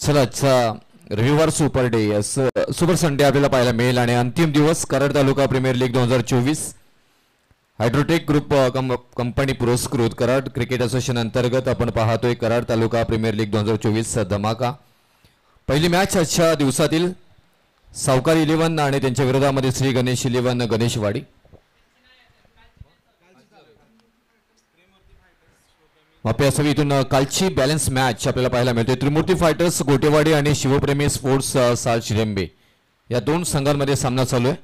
चला रविवार super day super Sunday आपल्याला पाहायला मिळेल आणि अंतिम दिवस कराड तालुका प्रीमियर लीग 2024 हायड्रोटेक ग्रुप कंपनी पुरस्कृत कराड क्रिकेट असोसिएशन अंतर्गत आपण पाहतोय कराड तालुका प्रीमियर लीग 2024 धमाका। पहिली मॅच आजच्या दिवसातील सावकार 11 आणि त्यांच्या विरोधामध्ये श्री गणेश 11 गणेशवाडी। माप्यासवी इथून कालची बॅलन्स मॅच आपल्याला पाहायला मिळते। त्रिमूर्ती फायटर्स गोटेवाडी आणि शिवप्रेमी स्पोर्ट्स साल शिरेंबे या दोन संघांमध्ये सामना चालू आहे।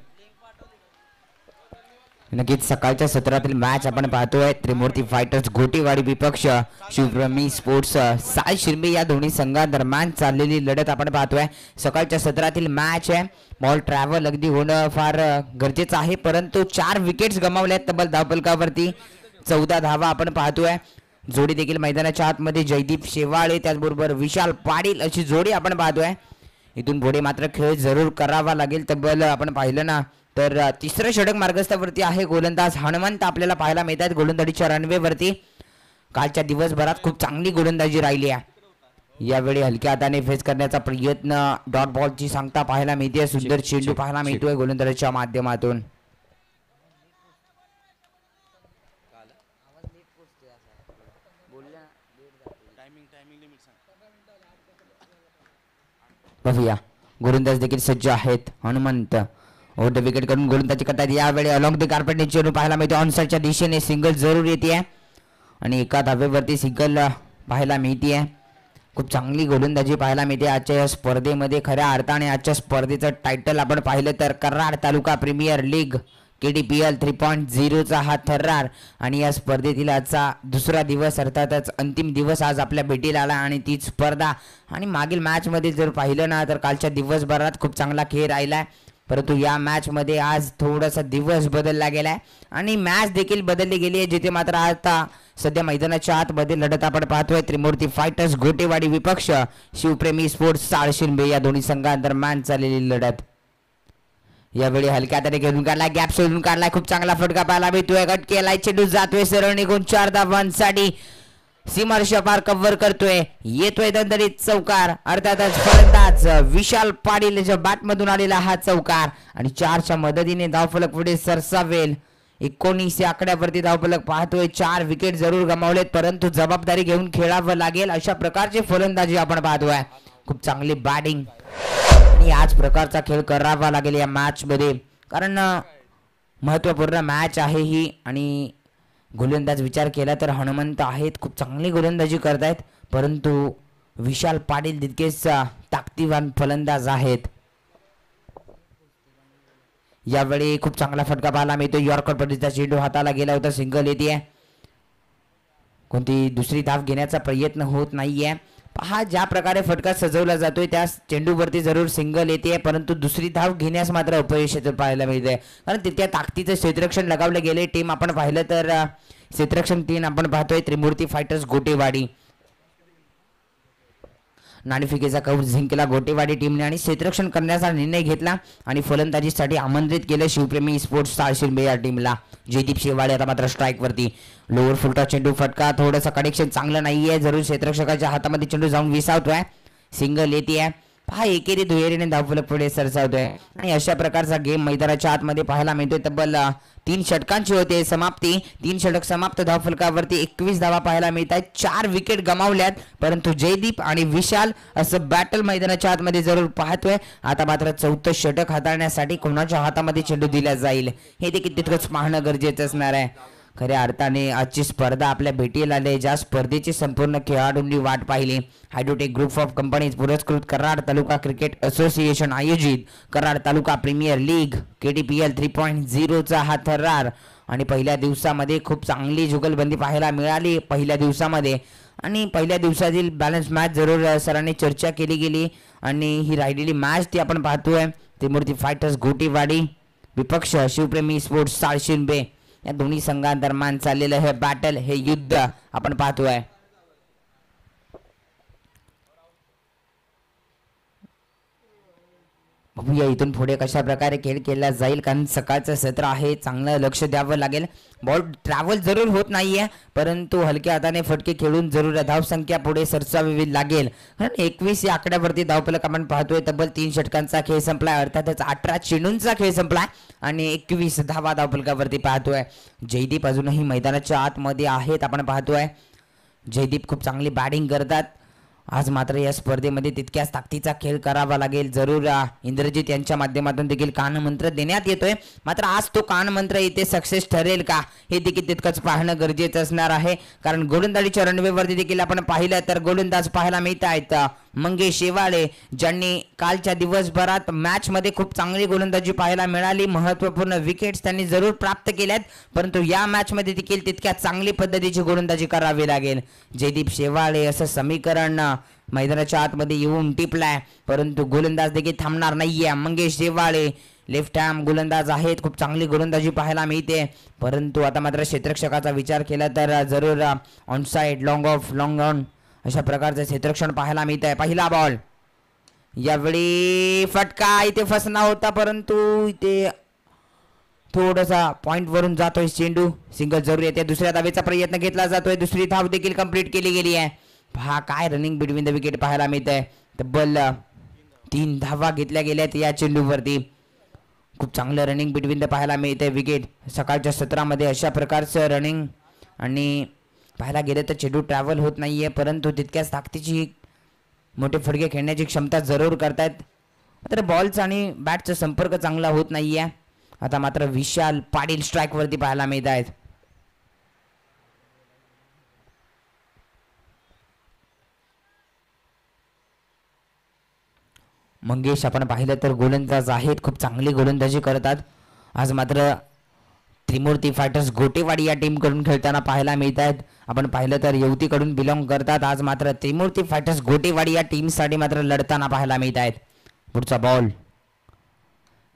नक्कीच सकाळच्या सत्रातील मॅच आपण पाहतोय। त्रिमूर्ती फायटर्स गोटेवाडी विपक्ष शिवप्रेमी स्पोर्ट्स साल शिरेंबे या दोन्ही संघांदरम्यान चाललेली लढत आपण पाहतोय। सकाळच्या सत्रातील मॅच आहे। बॉल ट्रॅव्हल अगदी होणं फार गरजेचं आहे, परंतु 4 विकेट्स गमावल्यात तब्बल धावफलकावरती 14 धावा आपण पाहतोय। जोडी देखील मैदानाच्या आतमध्ये जयदीप शेवाळे त्याचबरोबर विशाल पाटील अशी जोडी आपण पाहतोय। इथून पुढे मात्र खेळ जरूर करावा लागेल। तब्बल आपण पाहिलं ना तर तिसरं षटक मार्गस्थावरती आहे। गोलंदाज हनुमंत आपल्याला पाहायला मिळतात गोलंदाजीच्या रनवेवरती। कालच्या दिवसभरात खूप चांगली गोलंदाजी राहिली आहे। यावेळी हलक्या हाताने फेस करण्याचा प्रयत्न डॉट बॉलची सांगता पाहायला मिळते। सुंदर चेंडू पाहायला मिळतोय गोलंदाजीच्या माध्यमातून। बघूया गोलंदाज देखील सज्ज आहेत। हनुमंत ओव्हर द विकेट करून गोलंदाजी करतात। यावेळी अलॉंग द कार्पेट चेंडू पाहायला मिळतो। ऑनसाइडच्या दिशेने सिंगल जरूर येते आणि एका धावेवरती सिंगल पाहायला मिळते। खूप चांगली गोलंदाजी पाहायला मिळते आजच्या या स्पर्धेमध्ये। खऱ्या अर्थाने आजच्या स्पर्धेचं टायटल आपण पाहिलं तर कराड तालुका प्रीमियर लीग KDPL 3.0 हा थरार आणि या स्पर्धेतील आजचा दुसरा दिवस अर्थातच अंतिम दिवस आज आपल्या भेटीला आला आणि तीच स्पर्धा। आणि मागील मॅचमध्ये जर पाहिलं ना तर कालच्या दिवसभरात खूप चांगला खेळ राहिलाय, परंतु या मॅचमध्ये आज थोडासा दिवस बदलला गेलाय आणि मॅच देखील बदलली गेली आहे, जिथे मात्र आता सध्या मैदानाच्या आतमध्ये लढत आपण पाहतोय। त्रिमूर्ती फायटर्स गोटेवाडी विपक्ष शिवप्रेमी स्पोर्ट्स साल शिरेंबे या दोन्ही संघांदरम्यान चाललेली लढत। यावेळी हलक्या हाताने घेऊन काढला, गॅप शोधून काढलाय, खूप चांगला फटका पाहायला मिळतोय। कट केलाय, चेंडू जातोय सरळ निघून 4 धावांसाठी सीमारेषा पार कव्हर करतोय। येतोय दणदणीत चौकार, अर्थातच फलंदाज विशाल पाटीलच्या बॅट मधून आलेला हा चौकार आणि 4च्या मदतीने धावफलक पुढे सरसावेल। 19 या आकड्यावरती धावफलक पाहतोय। 4 विकेट जरूर गमावलेत, परंतु जबाबदारी घेऊन खेळावं लागेल अशा प्रकारची फलंदाजी आपण पाहतोय। खूप चांगली बॅटिंग आणि याच प्रकारचा खेळ करावा लागेल या मॅच मध्ये, कारण महत्त्वपूर्ण मॅच आहे ही। आणि गोलंदाज विचार केला तर हनुमंत आहेत, खूप चांगली गोलंदाजी करतायत, परंतु विशाल पाटील तितकेच ताकदीवान फलंदाज आहेत। यावेळी खूप चांगला फटका पाहायला मिळतो। यॉर्कर पद्धतीचा चेंडू हाताला गेला होता, सिंगल येते। कोणती दुसरी धाव घेण्याचा प्रयत्न होत नाहीये। पहा ज्या प्रकारे फटका सजवला जातोय त्या चेंडूवरती जरूर सिंगल येते, परंतु दुसरी धाव घेण्यास मात्र अपयश पाहायला मिळते, कारण तितक्या ताकदीचं क्षेत्ररक्षण लगावले गेले। टीम आपण पाहिलं तर क्षेत्ररक्षण टीम आपण पाहतोय त्रिमूर्ती फायटर्स गोटेवाडी। नाणेफेकीचा कौल जिंकला गोटेवाडी टीमने आणि क्षेत्ररक्षण करण्याचा निर्णय घेतला आणि फलंदाजीसाठी आमंत्रित केलं शिवप्रेमी स्पोर्ट्स साल शिरेंबे या टीमला। जयदीप शेवाळे आता मात्र स्ट्राईक वरती। लोअर फुलटा चेंडू फटका, थोडंसं कनेक्शन चांगलं नाहीये, जरूर क्षेत्ररक्षकाच्या हातामध्ये चेंडू जाऊन विसावतोय, सिंगल येते। पहा एकेरी दुहेरीने धावफलक पुढे सरसावतोय आणि अशा प्रकारचा गेम मैदानाच्या आतमध्ये पाहायला मिळतोय। तब्बल 3 षटकांची होते समाप्ती। 3 षटक समाप्त, धावफलकावरती 21 धावा पाहायला मिळतात। 4 विकेट गमावल्यात, परंतु जयदीप आणि विशाल असं बॅटल मैदानाच्या आतमध्ये जरूर पाहतोय। आता मात्र 4थं षटक हाताळण्यासाठी कोणाच्या हातामध्ये चेंडू दिला जाईल हे देखील तितकंच पाहणं गरजेचं असणार आहे। खऱ्या अर्थाने आजची स्पर्धा आपल्या भेटीला आली, ज्या स्पर्धेची संपूर्ण खेळाडूंनी वाट पाहिली। हायड्रोटेक ग्रुप ऑफ कंपनीज पुरस्कृत कराड तालुका क्रिकेट असोसिएशन आयोजित कराड तालुका प्रीमियर लीग KDPL 3.0 हा थरार आणि पहिल्या दिवसामध्ये खूप चांगली जुगलबंदी पाहायला मिळाली पहिल्या दिवसामध्ये। आणि पहिल्या दिवसातील बॅलन्स मॅच जरूर सरांनी चर्चा केली गेली आणि ही राहिलेली मॅच ती आपण पाहतोय। त्रिमूर्ती फायटर्स गोटेवाडी विपक्ष शिवप्रेमी स्पोर्ट्स साल शिरेंबे या दोन्ही संघांदरम्यान चाललेलं हे बॅटल, हे युद्ध आपण पाहतोय। बघूया इथून पुढे कशा प्रकारे खेळ केला जाईल, कारण सकाळचं सत्र आहे, चांगलं लक्ष द्यावं लागेल. बॉल ट्रॅव्हल जरूर होत नाहीये, परंतु हलक्या हाताने फटके खेळून जरूर धावसंख्या पुढे सरसावी लागेल. कारण 21 या आकड्यावरती धावफलक आपण पाहतोय. तब्बल 3 षटकांचा खेळ संपलाय, अर्थातच 18 चेंडूंचा खेळ संपलाय आणि 21 धावा धावफलकावरती पाहतोय. जयदीप अजूनही मैदानाच्या आतमध्ये आहेत, आपण पाहतोय. जयदीप खूप चांगली बॅटिंग करतात. आज मात्र या स्पर्धेमध्ये तितक्याच ताकदीचा खेळ करावा लागेल. जरूर इंद्रजित यांच्या माध्यमातून देखील कानमंत्र देण्यात येतोय, मात्र आज तो कानमंत्र इथे सक्सेस ठरेल का हे देखील तितकंच पाहणं गरजेचं असणार आहे. कारण गोलंदाजीच्या रनवेवरती देखील आपण पाहिलं तर गोलंदाज पाहायला मिळत आहेत मंगेश शेवाळे, ज्यांनी कालच्या दिवसभरात मॅच मध्ये खूप चांगली गोलंदाजी पाहायला मिळाली. महत्त्वपूर्ण विकेट्स त्यांनी जरूर प्राप्त केल्यात, परंतु या मॅच मध्ये देखील तितक्या चांगली पद्धतीची गोलंदाजी करावी लागेल. जयदीप शेवाळे असं समीकरण मैदानाच्या आतमध्ये येऊन टिपलाय, परंतु गोलंदाज देखील थांबणार नाहीये. मंगेश शेवाळे लेफ्ट हँड गोलंदाज आहेत, खूप चांगली गोलंदाजी पाहायला मिळते, परंतु आता मात्र क्षेत्ररक्षकाचा विचार केला तर जरूर on side, long of, long on अशा प्रकारचं क्षेत्ररक्षण पाहायला मिळत आहे. पहिला बॉल, यावेळी फटका इथे फसना होता, परंतु इथे थोडासा पॉइंट वरून जातोय चेंडू. सिंगल जरूर येते. दुसऱ्या धावेचा प्रयत्न घेतला जातोय, दुसरी धाव देखील कंप्लीट केली गेली आहे. पहा काय रनिंग बिटवीन द विकेट पाहायला मिळत आहे. तब्बल 3 धावा घेतल्या गेल्यात या चेंडूवरती. खूप चांगलं रनिंग बिटवीन द पाहायला मिळते विकेट. सकाळच्या सत्रामध्ये अशा प्रकारचं रनिंग आणि पाहायला गेलं तर चेंडू ट्रॅव्हल होत नाहीये, परंतु तितक्याच ताकदीची मोठे फटके खेळण्याची क्षमता जरूर करतायत. मात्र बॉलचा आणि बॅटचा संपर्क चांगला होत नाहीये. आता मात्र विशाल पाटील स्ट्राईक वरती पाहायला मिळत आहेत. मंगेश आपण पाहिलं तर गोलंदाज आहेत, खूप चांगली गोलंदाजी करतात. आज मात्र त्रिमूर्ती फायटर्स गोटेवाडी या टीम कडून खेळताना पाहायला मिळत आहेत. आपण पाहिलं तर युवतीकडून बिलॉंग करतात. आज मात्र त्रिमूर्ती फायटर्स गोटेवाडी या टीमसाठी मात्र लढताना पाहायला मिळत आहेत. पुढचा बॉल,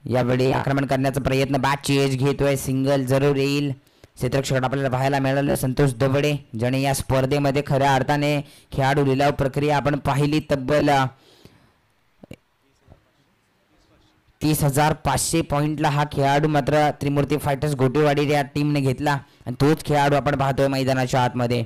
यावेळी आक्रमण करण्याचा प्रयत्न, बॅटची एज घेतोय, सिंगल जरूर येईल. क्षेत्ररक्षक आपल्याला पाहायला मिळालं संतोष दबडे, ज्याने या स्पर्धेमध्ये खऱ्या अर्थाने खेळाडू लिलाव प्रक्रिया आपण पाहिली. तब्बल 30,500 पॉइंटला हा खेळाडू मात्र त्रिमूर्ती फायटर्स गोटेवाडी या टीमने घेतला आणि तोच खेळाडू आपण पाहतोय मैदानाच्या आतमध्ये.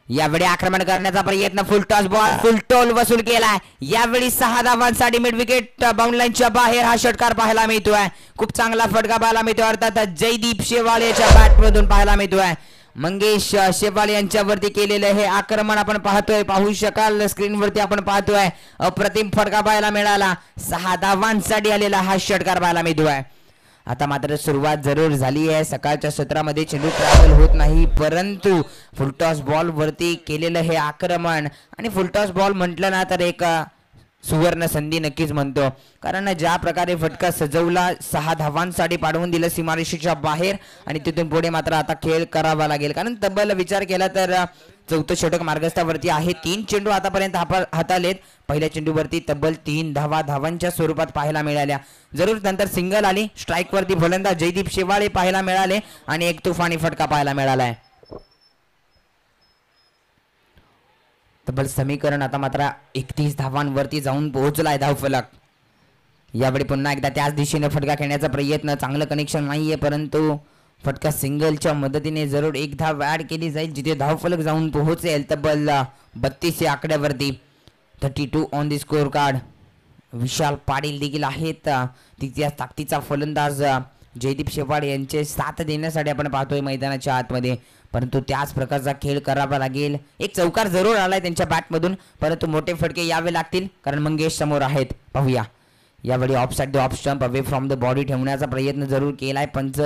यावेळी आक्रमण करण्याचा प्रयत्न, फुल टॉस बॉल, फुल टोल वसूल केलाय. यावेळी 6 धावांसाठी मिड विकेट बाउंड लाईनच्या बाहेर हा षटकार पाहायला मिळतोय. खूप चांगला फटका पाहायला मिळतोय, अर्थात जयदीप शेवाळेच्या बॅट मधून पाहायला मिळतोय. मंगेश शेवाळे यांच्यावरती केलेलं हे आक्रमण आपण पाहतोय, पाहू शकाल स्क्रीनवरती आपण पाहतोय. अप्रतिम फटका पाहायला मिळाला. 6 धावांसाठी आलेला हा षटकार पाहायला मिळतोय. आता मात्र सुरुवात जरूर झाली आहे. सकाळच्या सत्रामध्ये चेंडू ट्रॅव्हल होत नाही, परंतु फुलटॉस बॉल वरती केलेलं हे आक्रमण, आणि फुलटॉस बॉल म्हटलं ना तर एक सुवर्ण संधी नक्कीच म्हणतो, कारण ज्या प्रकारे फटका सजवला, 6 धावांसाठी पाडवून दिलं सीमारेषेच्या बाहेर, आणि तिथून पुढे मात्र आता खेळ करावा लागेल. कारण तब्बल विचार केला तर 4थं षटक मार्गस्थावरती आहे. 3 चेंडू आतापर्यंत हातालेत. पहिल्या चेंडूवरती तब्बल 3 धावांच्या स्वरूपात पाहायला मिळाल्या. जरूर नंतर सिंगल आली. स्ट्राईक वरती फलंदाज जयदीप शेवाळे पाहायला मिळाले आणि एक तुफानी फटका पाहायला मिळालाय. तब्बल समीकरण आता मात्र 31 धावांवरती जाऊन पोहोचलाय धावफलक. यावेळी पुन्हा एकदा त्याच दिशेने फटका खेळण्याचा प्रयत्न, चांगलं कनेक्शन नाहीये, परंतु फटका सिंगलच्या मदतीने जरूर एक धाव ऍड केली जाईल, जिथे धावफलक जाऊन पोहोचेल. तब्बल 32 या आकड्यावरती 32 on the score card. Vishal Patil देखील आहेत, तितक्याच ताकदीचा फलंदाज जयदीप शेवाळे यांचे साथ देण्यासाठी आपण पाहतोय मैदानाच्या आतमध्ये, परंतु त्याच प्रकारचा खेळ करावा लागेल. एक चौकार जरूर आलाय त्यांच्या बॅटमधून, परंतु मोठे फटके यावे लागतील, कारण मंगेश समोर आहेत. पाहूया, यावेळी of side the off stump away from the body ठेवण्याचा प्रयत्न जरूर केलाय. पंच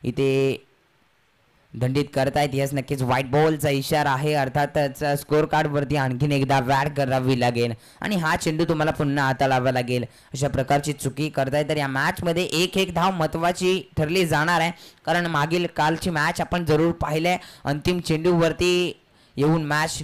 इथे दंडित करतायत. यस, नक्कीच व्हाईट बॉलचा इशारा आहे. अर्थातच स्कोर कार्ड वरती आणखीन एकदा वॅड करावी लागेल आणि हा चेंडू तुम्हाला पुन्हा हाताळावा लागेल. अशा प्रकारची चुकी करताय तर या मॅच मध्ये एक धाव महत्वाची ठरली जाणार आहे, कारण मागील कालची मॅच आपण जरूर पाहिलंय. अंतिम चेंडूवरती येऊन मॅच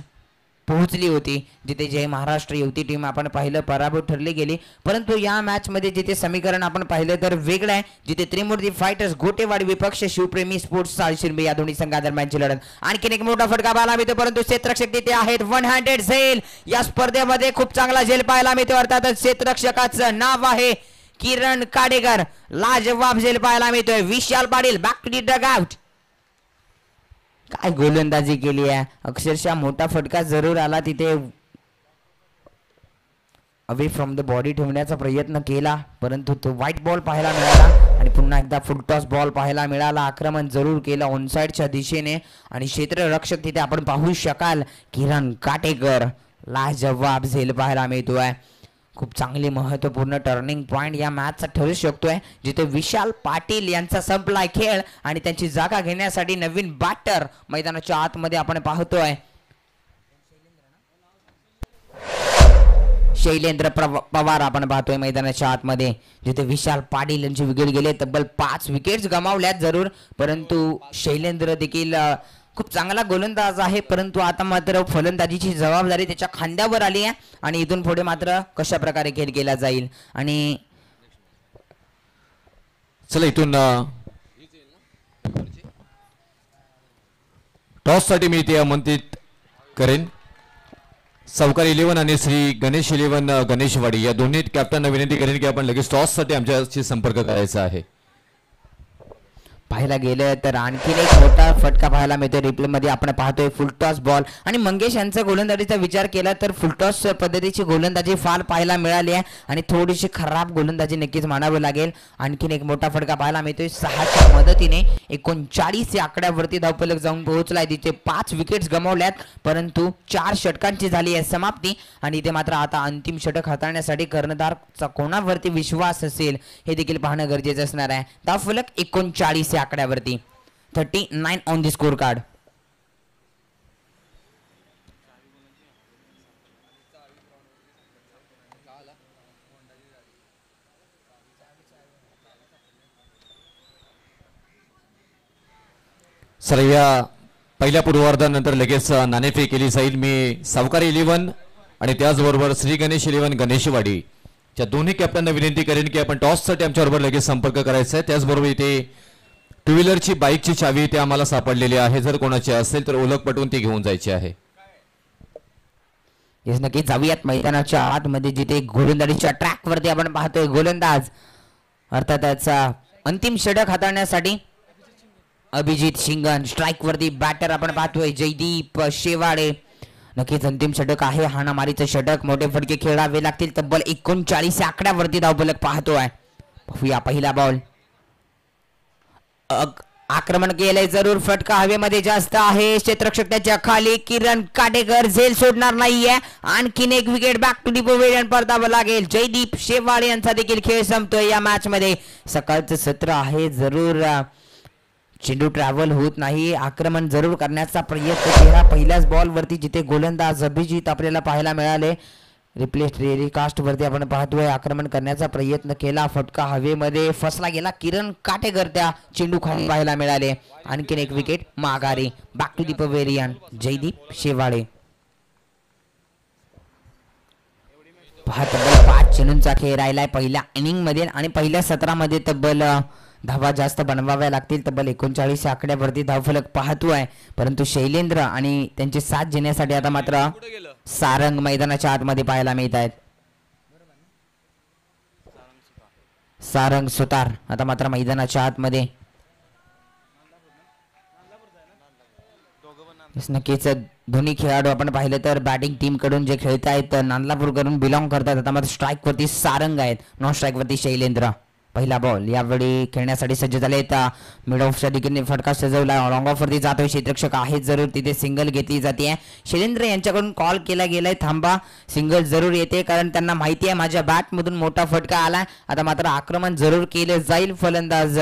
पोहोचली होती, जिथे जय महाराष्ट्र युवती टीम आपण पाहिलं पराभूत ठरली गेली. परंतु या मॅच मध्ये जिथे समीकरण आपण पाहिलं तर वेगळं आहे, जिथे त्रिमूर्ती फायटर्स गोटेवाडी विपक्ष शिवप्रेमी स्पोर्ट्स साळशिरबे या दोन्ही संघादरम्यानची लढत. आणखीन एक मोठा फटका पाहायला मिळतो, परंतु क्षेत्ररक्षक तिथे आहेत. वन हँडेड झेल या स्पर्धेमध्ये खूप चांगला झेल पाहायला मिळतो. अर्थातच क्षेत्ररक्षकाचं नाव आहे किरण काडेकर. लाजवाब झेल पाहायला मिळतोय. Vishal Patil back to the dugout. काय गोलंदाजी केली आहे, अक्षरशः मोठा फटका जरूर आला तिथे. अवे फ्रॉम द बॉडी ठेवण्याचा प्रयत्न केला, परंतु तो व्हाईट बॉल पाहायला मिळाला आणि पुन्हा एकदा फुल टॉस बॉल पाहायला मिळाला. आक्रमण जरूर केलं ऑनसाइडच्या दिशेने आणि क्षेत्ररक्षक तिथे आपण पाहू शकाल किरण काटेकर. लाजवाब झेल पाहायला मिळतोय. खूप चांगली महत्त्वपूर्ण टर्निंग पॉइंट या मॅचचा ठरू शकतोय, जिथे विशाल पाटील यांचा संपलाय खेळ आणि त्यांची जागा घेण्यासाठी नवीन बॅटर मैदानाच्या आतमध्ये आपण पाहतोय. शैलेंद्र पवार आपण पाहतोय मैदानाच्या आतमध्ये, जिथे विशाल पाटील यांची विकेट गेले. तब्बल 5 विकेट्स गमावल्यात जरूर, परंतु शैलेंद्र देखील खूप चांगला गोलंदाज आहे. परंतु आता मात्र फलंदाजीची जबाबदारी त्याच्या खांद्यावर आली आहे आणि इथून पुढे मात्र कशा प्रकारे खेळ केला जाईल. आणि चला इथून टॉस साठी मी ते आमंत्रित करेन सावकार 11 आणि श्री गणेश 11 गणेशवाडी या दोन्ही कॅप्टनना विनंती करेन की आपण लगेच टॉस साठी आमच्याशी संपर्क करायचा आहे. पाहायला गेलं तर आणखीन एक मोठा फटका पाहायला मिळतोय. रिप्ले मध्ये आपण पाहतोय फुलटॉस बॉल आणि मंगेश यांचा गोलंदाजीचा विचार केला तर फुलटॉस पद्धतीची गोलंदाजी फार पाहायला मिळाली आहे आणि थोडीशी खराब गोलंदाजी नक्कीच मानावं लागेल. आणखीन एक मोठा फटका पाहायला मिळतोय. 6च्या मदतीने 39 या आकड्यावरती धावफलक जाऊन पोहोचलाय, तिथे 5 विकेट्स गमावल्यात, परंतु 4 षटकांची झाली आहे समाप्ती आणि इथे मात्र आता अंतिम षटक हाताळण्यासाठी कर्णधारचा कोणावरती विश्वास असेल हे देखील पाहणं गरजेचं असणार आहे. धावफलक 39 आकड्यावरती 39 on the score card. Sir या पहिल्या पूर्वार्धानंतर लगेच नाणेफेक केली जाईल. मी सावकार 11 आणि त्याचबरोबर श्री गणेश 11 गणेशवाडी या दोन्ही कॅप्टनना विनंती करेन की आपण टॉस साठी आमच्याबरोबर लगेच संपर्क करायचा आहे. त्याचबरोबर इथे टू व्हीलरची बाईकची चावी ते आम्हाला सापडलेली आहे, जर कोणाची असेल तर ओळख पटवून ती घेऊन जायची आहे. येस नक्की जाऊयात मैदानाच्या आतमध्ये, जिथे गोलंदाजीच्या ट्रॅक वरती आपण पाहतोय गोलंदाज अर्थात त्याचा अंतिम षटक हाताळण्यासाठी अभिजित शिंगण. स्ट्राईक वरती बॅटर आपण पाहतोय जयदीप शेवाळे. नक्कीच अंतिम षटक आहे, हाणामारीचं षटक. मोठे फटके खेळावे लागतील. तब्बल 39 आकड्यावरती धावफलक पाहतोय. पाहूया पहिला बॉल. आक्रमण केलंय जरूर, फटका हवेमध्ये जास्त आहे. क्षेत्ररक्षक त्याच्या खाली. किरण काटेकर झेल सोडणार नाहीये. आणखीन एक wicket back to the pavilion परतावं लागेल. जयदीप शेवाळे यांचा देखील खेळ संपतोय या मॅच मध्ये. सकाळचं सत्र आहे, जरूर चेंडू ट्रॅव्हल होत नाही. आक्रमण जरूर करण्याचा प्रयत्न केला पहिल्याच बॉल वरती, जिथे गोलंदाज अभिजित आपल्याला पाहायला मिळाले. रिप्लेस टेलिकास्ट वरती आपण पाहतोय आक्रमण करण्याचा प्रयत्न केला, फटका हवेमध्ये फसला गेला. किरण काटेकर त्या चेंडू खाली पाहायला मिळाले. आणखीन एक विकेट माघारी. Back to the pavilion Jaydeep Shewale. 5 चेंडूंचा खेळ राहिलाय पहिल्या इनिंग मध्ये आणि पहिल्या सत्रामध्ये तब्बल धावा जास्त बनवाव्या लागतील. तब्बल 39 आकड्यावरती धावफलक पाहतोय, परंतु शैलेंद्र आणि त्यांचे साथ घेण्यासाठी आता मात्र सारंग मैदानाच्या आतमध्ये पाहायला मिळत आहेत. सारंग सुतार आता मात्र मैदानाच्या आतमध्ये. नक्कीच दोन्ही खेळाडू आपण पाहिलं तर बॅटिंग टीम कडून जे खेळत आहेत नांदलापूर कडून बिलॉंग करतात. आता मात्र स्ट्राईक वरती सारंग आहेत, नॉन स्ट्राईक वरती शैलेंद्र. पहिला बॉल यावेळी खेळण्यासाठी सज्ज झालेत. मिड ऑफच्या दिशेने फटका सजवला, लॉंग ऑफ वरती जातोय. क्षेत्ररक्षक आहेत जरूर, तिथे सिंगल घेतली जाते. शैलेंद्र यांच्याकडून कॉल केला गेलाय थांबा, सिंगल जरूर येते, कारण त्यांना माहिती आहे माझ्या बॅट मधून मोठा फटका आला. आता मात्र आक्रमण जरूर केले जाईल फलंदाज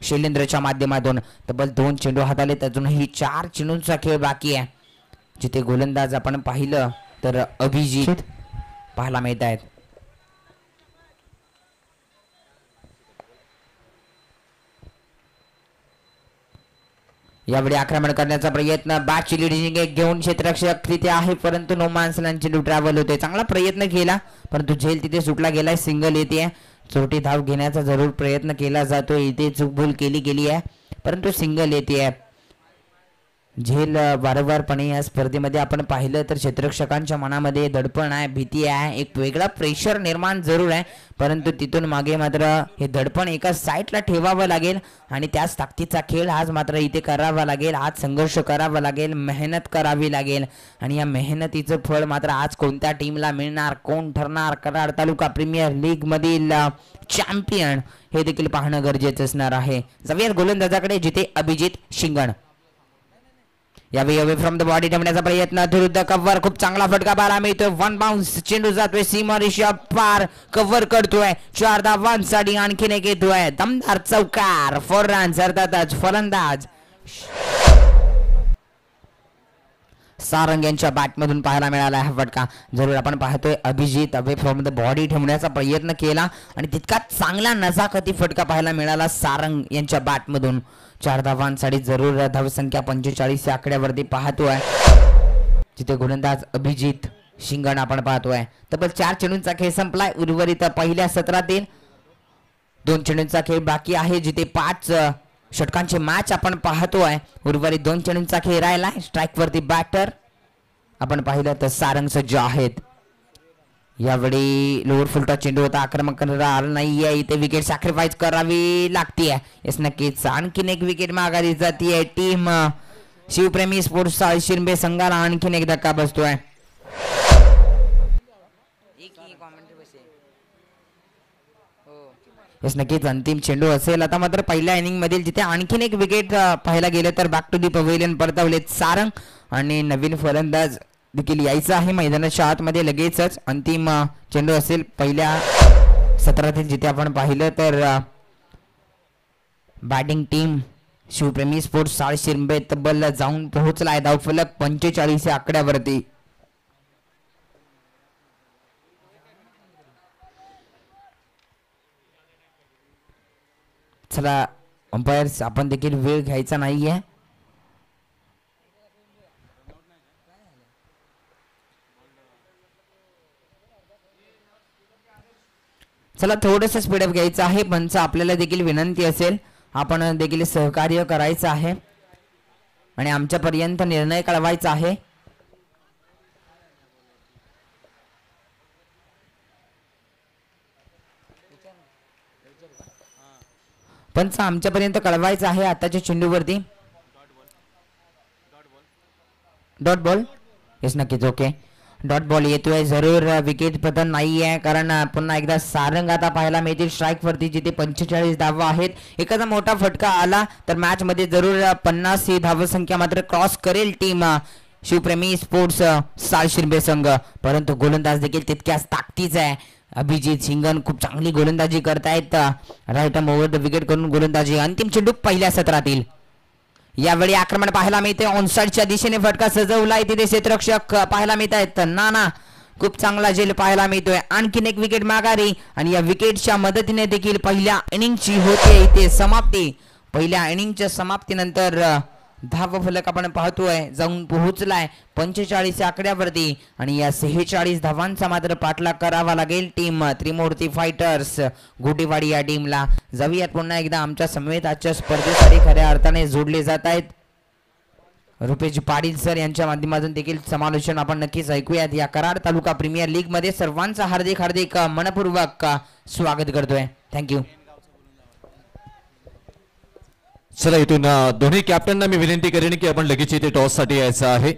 शैलेंद्रच्या माध्यमातून. तब्बल 2 चेंडू हातालेत, अजूनही 4 चेंडूंचा खेळ बाकी आहे. जिथे गोलंदाज आपण पाहिलं तर अभिजित पाहायला मिळत आहेत. यावेळी आक्रमण करण्याचा प्रयत्न, बॅटची लीडिंग घेऊन क्षेत्ररक्षक तिथे आहे परंतु नो मान्स चेंडू ट्रॅव्हल होते. चांगला प्रयत्न केला परंतु झेल तिथे सुटला गेलाय. सिंगल येते. छोटी धाव घेण्याचा जरूर प्रयत्न केला जातो. इथे चूकभूल केली गेली आहे परंतु सिंगल येते. झेल वारंवारपणे या स्पर्धेमध्ये आपण पाहिलं तर क्षेत्ररक्षकांच्या मनामध्ये दडपण आहे, भीती आहे, एक वेगळा प्रेशर निर्माण जरूर आहे परंतु तिथून मागे मात्र हे दडपण एका साईडला ठेवावं लागेल आणि त्याच ताकदीचा खेळ आज मात्र इथे करावा लागेल. आज संघर्ष करावा लागेल, मेहनत करावी लागेल आणि या मेहनतीचं फळ मात्र आज कोणत्या टीमला मिळणार, कोण ठरणार कराड तालुका प्रीमियर लीग मधील चॅम्पियन हे देखील पाहणं गरजेचं असणार आहे. जाऊयात गोलंदाजाकडे जिथे अभिजित शिंगण. यावेळी अवे फ्रॉम द बॉडी ठेवण्याचा प्रयत्न, विरुद्ध कव्हर, खूप चांगला फटका बाला मिळतोय. वन बाउन्स चेंडू जातोय सीमा रेषा पार, कव्हर करतोय. 4 धावांसाठी आणखीन एक येतोय. दमदार चौकार, 4 रन्स. अर्थातच फलंदाज सारंग यांच्या बॅटमधून पाहायला मिळाला हा फटका. जरूर आपण पाहतोय Abhijit away from the body ठेवण्याचा प्रयत्न केला आणि तितका चांगला नजाकती फटका पाहायला मिळाला सारंग यांच्या बॅटमधून. 4 धावांसाठी जरूर धावसंख्या 45 या आकड्यावरती पाहतोय. जिथे गोलंदाज अभिजित शिंगण आपण पाहतोय. तब्बल 4 चेंडूंचा खेळ संपलाय. उर्वरित पहिल्या सत्रातील 2 चेंडूंचा खेळ बाकी आहे. जिथे 5 षटकांचे मॅच आपण पाहतोय. उर्वरित 2 चेंडूंचा खेळ राहिलाय. स्ट्राईक वरती बॅटर आपण पाहिलं तर सारंग सज्ज आहेत. यावेळी लोअर फुलटा चेंडू होता, आक्रमक करणार नाहीये. इथे विकेट सॅक्रिफाईस करावी लागतीये. येस नक्कीच आणखीन एक विकेट माघारी जातीये. टीम शिवप्रेमी स्पोर्ट्स शिरंबे संघाला आणखीन एक धक्का बसतोय. येस नक्कीच अंतिम चेंडू असेल आता मात्र पहिल्या इनिंग मधील जिथे आणखीन एक विकेट पाहायला गेलं तर बॅक टू दी पवेलियन परतवलेत सारंग आणि नवीन फलंदाज देखील यायचा आहे मैदानाच्या आतमध्ये लगेचच. अंतिम चेंडू असेल पहिल्या सत्रातील जिथे आपण पाहिलं तर बॅटिंग टीम शिवप्रेमी स्पोर्ट्स शिरंबे तब्बल जाऊन पोहोचलाय धावफलक 45 या आकड्यावरती. चला अंपायर्स आपण देखील वेळ घ्यायचा नाहीये. चला थोडंसं स्पीडअप घ्यायचं आहे. पंच आपल्याला देखील विनंती असेल आपण देखील सहकार्य करायचं आहे आणि आमच्यापर्यंत निर्णय कळवायचा आहे. पंच आमच्यापर्यंत कळवायचं आहे. आताच्या चेंडूवरती डॉट बॉल. येस नक्कीच ओके डॉट बॉल येतोय. जरूर विकेट पतन नाही आहे कारण पुन्हा एकदा सारंग आता पाहायला मिळतील स्ट्राईक वरती जिथे 45 धावा आहेत. एखादा मोठा फटका आला तर मॅच मध्ये जरूर 50 ही धावसंख्या मात्र क्रॉस करेल टीम शिवप्रेमी स्पोर्ट्स शिरंबे संघ. परंतु गोलंदाज देखील तितक्याच ताकदीचा आहे. अभिजित शिंगण खूप चांगली गोलंदाजी करतायत. Right arm over the wicket करून गोलंदाजी. अंतिम चेंडू पहिल्या सत्रातील. यावेळी आक्रमण पाहायला मिळते. ऑनसाइडच्या दिशेने फटका सजवलाय. तिथे क्षेत्ररक्षक पाहायला मिळत आहेत. नाना खूप चांगला झेल पाहायला मिळतोय. आणखीन एक विकेट माघारी आणि या विकेटच्या मदतीने देखील पहिल्या इनिंगची होते इथे समाप्ती. पहिल्या इनिंगच्या समाप्तीनंतर धावफलक आपण पाहतोय जाऊन पोहोचलाय 45 आकड्यावरती आणि या 46 धावांचा मात्र पाठलाग करावा लागेल टीम त्रिमूर्ती फायटर्स गोटीवाडी या टीमला. जाऊयात पुन्हा एकदा आमच्या समवेत आजच्या स्पर्धेसाठी खऱ्या अर्थाने जोडले जात आहेत रुपेश पाटील सर यांच्या माध्यमातून देखील समालोचन आपण नक्कीच ऐकूयात. या कराड तालुका प्रीमियर लीग मध्ये सर्वांचं हार्दिक हार्दिक मनपूर्वक स्वागत करतोय. थँक्यू. चला इथून दोन्ही कॅप्टनना मी विनंती करेन की आपण लगेच इथे टॉस साठी यायचं आहे.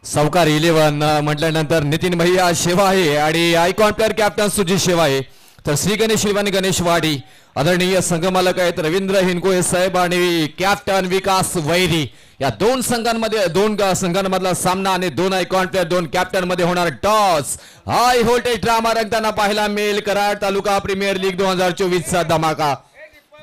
सावकार 11 म्हटल्यानंतर नितीन भैया शेवाळे आणि icon player captain Sujit Shewale, तर श्री गणेश शिवानी गणेशवाडी आदरणीय संघमालक आहेत रवींद्र हिनकोळे साहेब आणि कॅप्टन विकास वैरी. या दोन संघांमधला सामना आणि 2 आयकॉन प्लेअर 2 कॅप्टन मध्ये होणार टॉस. हाय व्होल्टेज ड्रामा रंगताना पाहायला मिळेल कराड तालुका प्रीमियर लीग 2024 चा धमाका.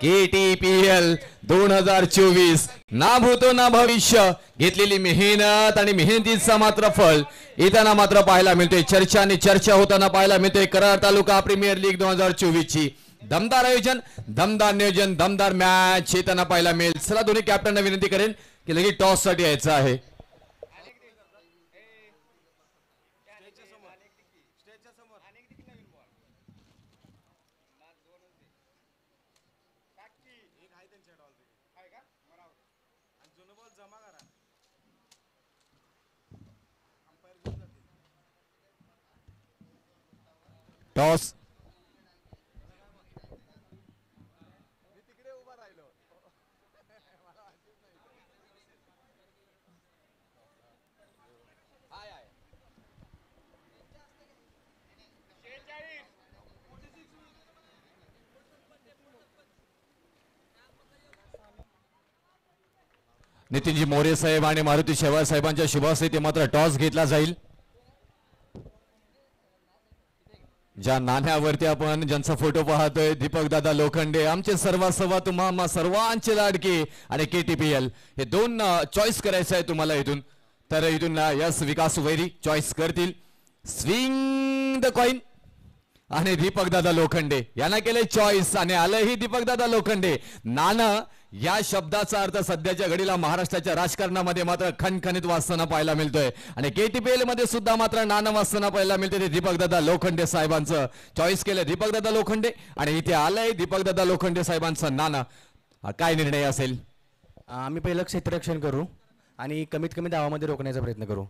KTPL 2024 ना भूतो ना भविष्य. घेतलेली मेहनत आणि मेहनतीचा मात्र फळ येताना मात्र पाहायला मिळते. चर्चा होताना पाहायला मिळते कराड तालुका प्रीमियर लीग 2024 ची. दमदार आयोजन, दमदार नियोजन, दमदार मॅच हे त्यांना पाहायला मिळेल. चला दोन्ही कॅप्टनना विनंती करेन की लगेच टॉस साठी यायचं आहे. टॉस नितीनजी मोरे साहेब आणि मारुती शेवाळ साहेबांच्या शुभ हस्ते ते मात्र टॉस घेतला जाईल. ज्या नाण्यावरती आपण ज्यांचा फोटो पाहतोय दीपक दादा लोखंडे, आमचे सर्वासर्वा तुम्हा सर्वांचे लाडके आणि KTPL हे दोन चॉईस करायचं आहे तुम्हाला इथून. तर इथून यस विकास वैरी चॉईस करतील. स्विंग द कॉइन आणि दीपक दादा लोखंडे यांना केले चॉईस आणि आलंही दीपक दादा लोखंडे. नाणं या शब्दाचा अर्थ सध्याच्या घडीला महाराष्ट्राच्या राजकारणामध्ये मात्र खणखणीत वाचताना पाहायला मिळतोय आणि KTPL मध्ये सुद्धा मात्र नाणं वाचताना पाहायला मिळते. ते दीपकदादा लोखंडे साहेबांचं चॉईस केलं दीपकदादा लोखंडे आणि इथे आलंय दीपकदादा लोखंडे साहेबांचं नाणं. काय निर्णय असेल? आम्ही पहिलं क्षेत्ररक्षण करू आणि कमीत कमी धावामध्ये रोखण्याचा प्रयत्न करू.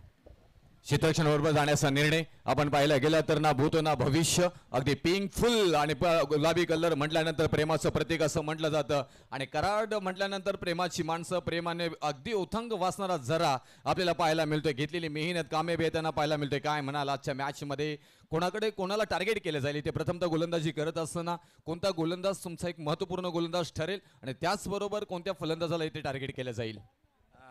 क्षेत्ररक्षणाबरोबर जाण्याचा निर्णय आपण पाहायला गेला तर ना भूत ना भविष्य, अगदी पिंक फुल आणि गुलाबी कलर म्हटल्यानंतर प्रेमाचं प्रतीक असं म्हटलं जातं आणि कराड म्हटल्यानंतर प्रेमाची माणसं, प्रेमाने अगदी उथंग वाचणारा जरा आपल्याला पाहायला मिळतोय. घेतलेली मेहनत कामे बेताना पाहायला मिळतोय. काय म्हणाल आजच्या मॅच मध्ये कोणाकडे कोणाला टार्गेट केलं जाईल? ते प्रथमतः गोलंदाजी करत असताना कोणता गोलंदाज तुमचा एक महत्त्वपूर्ण गोलंदाज ठरेल आणि त्याचबरोबर कोणत्या फलंदाजाला इथे टार्गेट केलं जाईल?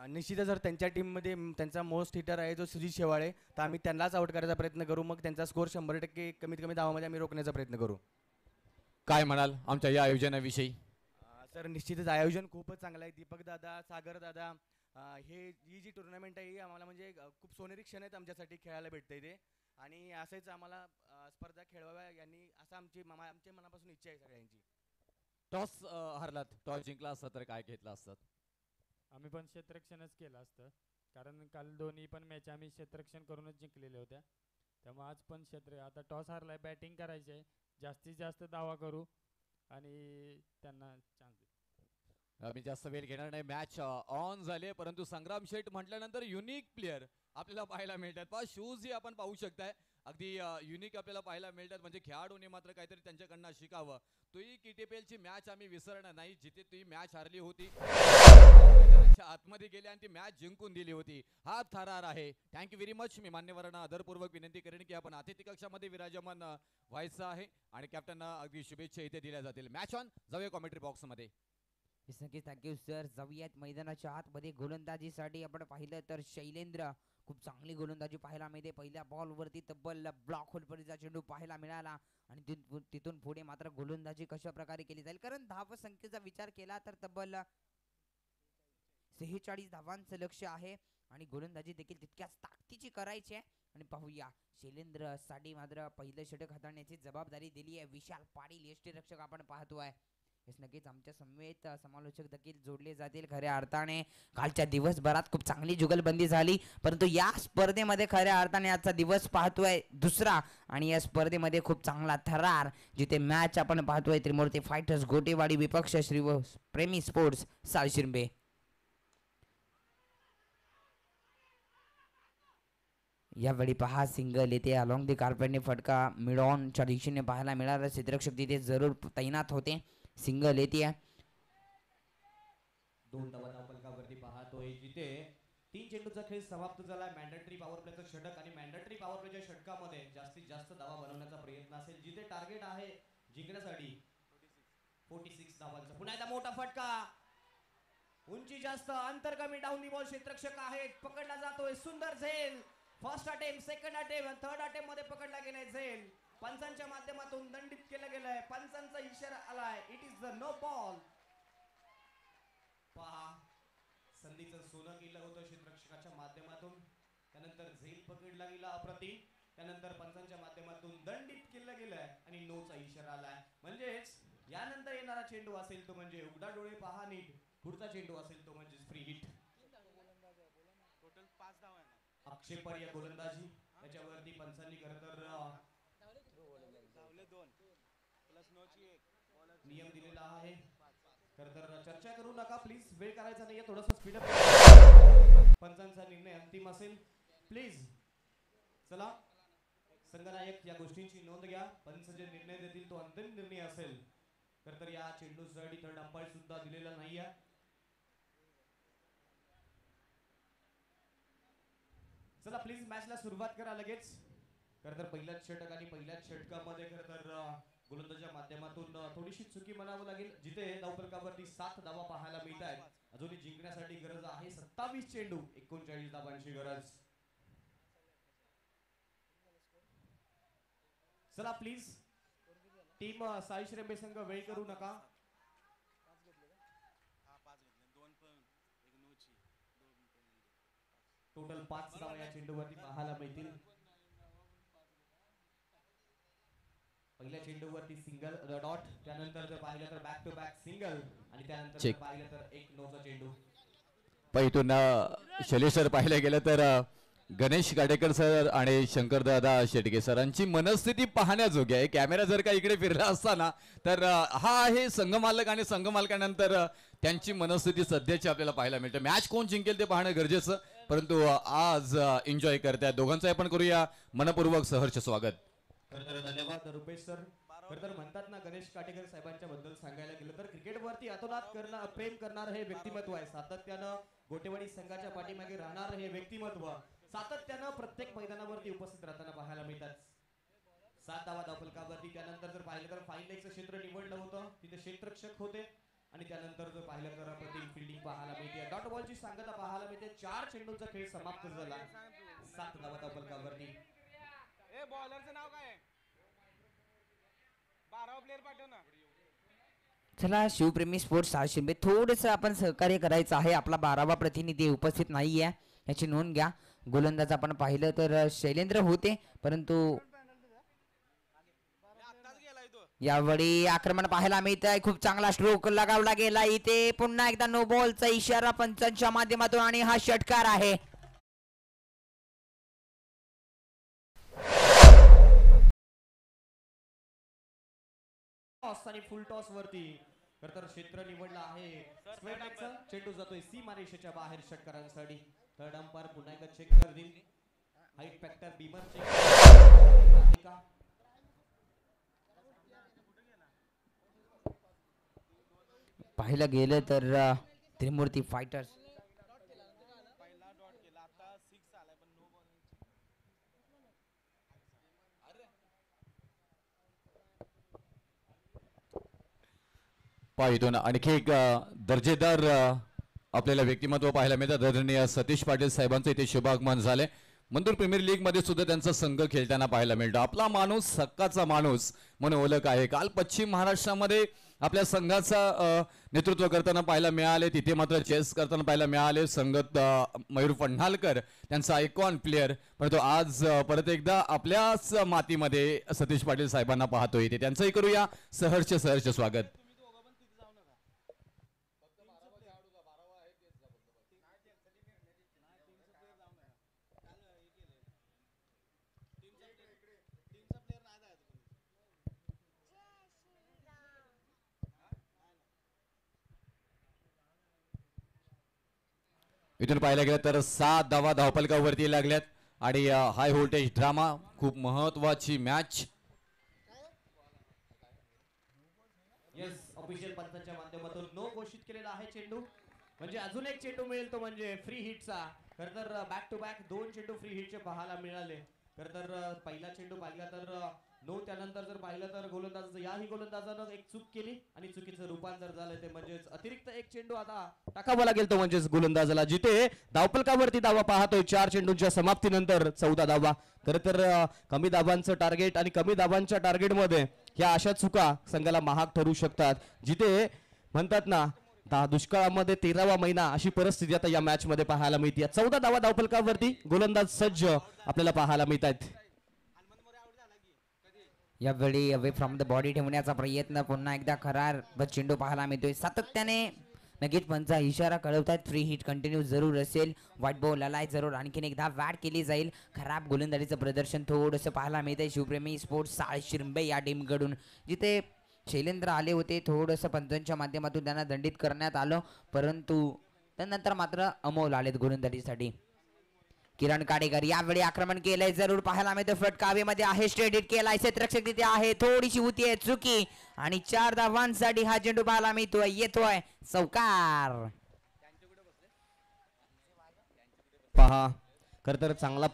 निश्चितच जर त्यांच्या टीममध्ये त्यांचा मोस्ट हिटर आहे जो सुजित शेवाळे, तर आम्ही त्यांनाच आउट करायचा प्रयत्न करू. मग त्यांचा स्कोर 100% कमीत कमी धावामध्ये आम्ही रोखण्याचा प्रयत्न करू. काय म्हणाल आमच्या या आयोजनाविषयी? सर निश्चितच आयोजन खूपच चांगलं आहे. दीपक दादा, सागर दादा, ही जी टुर्नामेंट आहे ही आम्हाला म्हणजे खूप सोनेरी क्षण आहेत आमच्यासाठी खेळायला भेटतंय ते आणि असंच आम्हाला स्पर्धा खेळवाव्या यांनी असं आमच्या मनापासून इच्छा आहे सगळ्यांची. टॉस हरलात, टॉस जिंकला असता तर काय घेतला असतात? आम्ही पण क्षेत्ररक्षणच केलं असतं कारण काल दोन्ही पण मॅच आम्ही क्षेत्ररक्षण करूनच जिंकलेले होत्या. त्यामुळे आज पण आता टॉस हारलाय, बॅटिंग करायची आहे, जास्तीत जास्त दावा करू आणि त्यांना चान्स देऊ. आम्ही जास्त वेळ घेणार नाही. मॅच ऑन झाले परंतु संग्राम शेठ म्हटल्यानंतर युनिक प्लेअर आपल्याला पाहायला मिळतात. पहा शूज ही आपण पाहू शकताय अगदी युनिक आपल्याला पाहायला मिळतात. म्हणजे खेळाडूने मात्र काहीतरी त्यांच्याकडनं शिकावं. तुही KTPL ची मॅच आम्ही विसरणार नाही जिथे तुही मॅच हारली होती, आतमध्ये गेले आणि ती मॅच जिंकून दिली होती. हा थरार आहे. Thank you very much. मी मान्यवरांना आदरपूर्वक विनंती करेन की आपण अतिथी कक्षामध्ये विराजमान व्हायचं आहे आणि कॅप्टनना अगदी शुभेच्छा इथे दिल्या जातील. Match on. जाऊया कॉमेंट्री बॉक्स मध्ये. Thank you sir. जाऊयात मैदानाच्या आतमध्ये. गोलंदाजीसाठी आपण पाहिलं तर शैलेंद्र खूप चांगली गोलंदाजी पाहायला मिळते. पहिल्या बॉलवरती तब्बल ब्लॉक होलपर्यंतचा चेंडू पाहायला मिळाला आणि तिथून पुढे मात्र गोलंदाजी कशा प्रकारे केली जाईल, कारण धाव संख्येचा विचार केला तर तब्बल 46 धावांचं लक्ष आहे आणि गोलंदाजी देखील तितक्याच ताकदीची करायची आहे. आणि पाहूया शैलेंद्र साठी मात्र पहिलं षटक हाताळण्याची जबाबदारी दिली आहे विशाल पाटील यष्टीरक्षक आपण पाहतोय. नक्कीच आमच्या समवेत समालोचक देखील जोडले जातील. खऱ्या अर्थाने कालच्या दिवसभरात खूप चांगली जुगलबंदी झाली, परंतु या स्पर्धेमध्ये खऱ्या अर्थाने आजचा दिवस पाहतोय दुसरा आणि या स्पर्धेमध्ये खूप चांगला थरार, जिथे मॅच आपण पाहतोय त्रिमूर्ती फायटर्स गोटेवाडी विपक्ष श्री प्रेमी स्पोर्ट्स सालशिरंबे. यावेळी पहा सिंगल येथे अलॉंग दी कार्पेटने फटका मिडॉनच्या दिशेने पाहायला मिळाला. क्षेत्ररक्षक तिथे जरूर तैनात होते. सिंगल येते. दोन धावा फलकावरती पाहतोय जिथे 3 चेंडूचा खेळ समाप्त झाला. मॅन्डेटरी पॉवर प्लेचं षटक आणि मॅन्डेटरी पॉवर प्लेच्या षटकामध्ये जास्तीत जास्त धावा बनवण्याचा प्रयत्न असेल, जिथे टार्गेट आहे जिंकण्यासाठी 46 धावांचा. पुन्हा एकदा मोठा फटका, उंची जास्त, अंतर कमी, डाऊन दी बॉल. क्षेत्ररक्षक आहेत, पकडला जातोय. सुंदर झेल. फर्स्ट अटेम्प्ट, सेकंड अटेम्प्ट आणि थर्ड अटेम्प्ट मध्ये पकडला गेलाय झेल. पंचांच्या माध्यमातून दंडित केलं गेलंय. पंचांचा इशारा आलाय. It is the no ball. पहा संधीचं सोनं केलं होतं क्षेत्ररक्षकाच्या माध्यमातून, त्यानंतर झेल पकडला गेला अप्रतिम, त्यानंतर पंचांच्या माध्यमातून दंडित केलं गेलंय आणि नोचा इशारा आलाय. म्हणजेच यानंतर येणारा चेंडू असेल तो म्हणजे उघडा डोळे पहा नीट, पुढचा चेंडू असेल तो म्हणजे फ्री हिट. टोटल 5 धावा येणार. आक्षेपार्ह गोलंदाजी त्याच्यावरती पंचांनी खरं तर धावले 2 प्लस नोची 1 नियम दिलेला आहे. खरं तर चर्चा करू नका प्लीज, वेळ करायचा नाहीये, थोडासा स्पीड अप. पंचांचा निर्णय अंतिम असेल प्लीज. चला संघनायक या गोष्टींची नोंद घ्या. पंच जे निर्णय देतील तो अंतिम निर्णय असेल. खरं तर या चेंडूसाठी थर्ड अंपायर सुद्धा दिलेला नाहीये. चला प्लीज मॅचला सुरुवात करा लगेच. खरं तर पहिल्याच षटक आणि पहिल्याच षटकामध्ये खरं तर गोलंदाजाच्या माध्यमातून थोडीशी चुकी म्हणावं लागेल, जिथे धावफलकावरती 7 धावा पाहायला मिळत आहेत. अजूनही जिंकण्यासाठी गरज आहे 27 चेंडू 39 धावांची गरज. चला प्लीज टीम साई श्रेंबे संघ वेळ करू नका. 5 घेतले 2 पण 1 नोची 2 टोटल 5 धावा या चेंडूवरती पाहायला मिळतील. पहिल्या चेंडूवरती सिंगल डॉट, त्यानंतर जर पाहिलं तर बॅक टू बॅक सिंगल आणि त्यानंतर जर पाहिलं तर एक नोचा चेंडू. पैठून शैलेश सर पाहायला गेलं तर गणेश गाडेकर सर आणि शंकरदादा शेटके सरांची मनस्थिती पाहण्याजोगी आहे. कॅमेरा जर का इकडे फिरला असताना तर हा आहे संघमालक आणि संघमालकानंतर त्यांची मनस्थिती सध्याची आपल्याला पाहायला मिळते. मॅच कोण जिंकेल ते पाहणं गरजेचं, परंतु आज एन्जॉय करतायत. दोघांचं आपण करूया मनपूर्वक सहर्ष स्वागत. धन्यवाद रुपेश सर. खरं तर म्हणतात ना गणेश काटेकर साहेबांच्या बद्दल सांगायला गेलं तर क्रिकेटवरती अतोनात प्रेम करणारं हे व्यक्तिमत्व आहे. सातत्यानं गोटेवाडी संघाच्या पाठीमागे राहणार हे व्यक्तिमत्व सातत्यानं प्रत्येक मैदानावरती उपस्थित राहताना पाहायला मिळतात. 7 धावा धावफलकावरती. त्यानंतर जर पाहिलं तर फाईन लेगचं क्षेत्र निवडलं होतं, तिथे क्षेत्ररक्षक होते आणि त्यानंतर जर पाहिलं तर प्रति फिल्डिंग पाहायला मिळते. डॉट बॉलची सांगता पाहायला मिळते. 4 चेंडूंचा खेळ समाप्त झाला 7 धावा धावफलकावरती. ए बॉलरचं नाव काय आहे? 12वा प्लेयर पाठव ना. चला शिवप्रेमी स्पोर्ट्स शिंबे थोडंसं आपण सहकार्य करायचं आहे. आपला 12वा प्रतिनिधी उपस्थित नाहीये याची नोंद घ्या. गोलंदाज आपण पाहिलं तर शैलेंद्र होते, परंतु यावेळी आक्रमण पाहायला मिळत आहे. खूप चांगला स्ट्रोक लगावला गेला इथे. पुन्हा एकदा नो बॉलचा इशारा पंचांच्या माध्यमातून आणि हा षटकार आहे. टॉस आणि फुल टॉस वरती खरं तर क्षेत्र निवडलं आहे. स्क्वेअर लेगचा चेंडू जातोय सीमारेषेच्या बाहेर षटकारांसाठी. थर्ड अंपायर पुन्हा एकदा चेक करतील. हाईट फॅक्टर बीमर चेक आहे का? पाहिलं गेलं तर त्रिमूर्ती फायटर्स पहिला डॉट केला, आता 6 आलाय पण नो बॉल. पाहितून आणखी एक दर्जेदार आपल्याला व्यक्तिमत्व पाहायला मिळतं. आदरणीय सतीश पाटील साहेबांचं इथे शुभागमन झाले. मंदूर प्रीमियर लीग मध्ये सुद्धा त्यांचा संघ खेळताना पाहायला मिळतो. आपला माणूस हक्काचा माणूस म्हणून ओळख आहे. काल पश्चिम महाराष्ट्रामध्ये आपल्या संघाचा नेतृत्व करताना पाहायला मिळाले, तिथे मात्र चेस करताना पाहायला मिळाले. संगत मयूर फडणालकर त्यांचा आयकॉन प्लेअर, परंतु आज परत एकदा आपल्याच मातीमध्ये सतीश पाटील साहेबांना पाहतोय. ते त्यांचंही करूया सहर्ष स्वागत. इथून पाहायला गेलं तर 7 धावा धावफलकावरती लागल्यात आणि हाय व्होल्टेज ड्रामा, खूप महत्वाची मॅच. येस, ऑफिशियल पंचांच्या माध्यमातून नो घोषित केलेला आहे चेंडू. म्हणजे अजून एक चेंडू मिळेल तो म्हणजे फ्री हिटचा. खरं तर बॅक टू बॅक 2 चेंडू फ्री हिटचे पाहायला मिळाले. खरं तर पहिला चेंडू पाहिला तर नो, त्यानंतर जर पाहिलं तर याही गोलंदाजानं एक चूक केली आणि चुकीचं रूपांतर झालं. ते म्हणजेच अतिरिक्त एक चेंडू आता टाकावा लागेल तो म्हणजेच गोलंदाजाला, जिथे धावफलकावरती धावा पाहतोय 4 चेंडूंच्या समाप्तीनंतर 14 धावा. खरं तर कमी धावांचं टार्गेट आणि कमी धावांच्या टार्गेटमध्ये ह्या अशा चुका संघाला महाग ठरू शकतात. जिथे म्हणतात ना दुष्काळामध्ये 13वा महिना अशी परिस्थिती आता या मॅच मध्ये पाहायला मिळते. 14 धावा धावफलकावरती गोलंदाज सज्ज आपल्याला पाहायला मिळत आहेत. यावेळी अवे फ्रॉम द बॉडी ठेवण्याचा प्रयत्न पुन्हा एकदा खराब चेंडू पाहायला मिळतोय. सातत्याने नक्कीच पंचा इशारा कळवतात फ्री हिट कंटिन्यू जरूर असेल. व्हाईट बॉल आलाय जरूर आणखीन एकदा वॅट केली जाईल. खराब गोलंदाजीचं प्रदर्शन थोडंसं पाहायला मिळतंय शिवप्रेमी स्पोर्ट्स साळशिरंबे या टीमकडून, जिथे शैलेंद्र आले होते. थोडंसं पंचांच्या माध्यमातून त्यांना दंडित करण्यात आलं, परंतु त्यानंतर मात्र अमोल आलेत गोलंदाजीसाठी. किरण काडेकर यावेळी आक्रमण केलंय जरूर पाहायला मिळतं. फटकावेमध्ये आहे स्ट्रेट हिट केलाय. क्षेत्ररक्षक तिथे आहे, थोडीशी होती आहे चुकी आणि 4 धावांसाठी हा चेंडू पाहायला मिळतोय. येतोय चौकार. पहा खर तर चांगला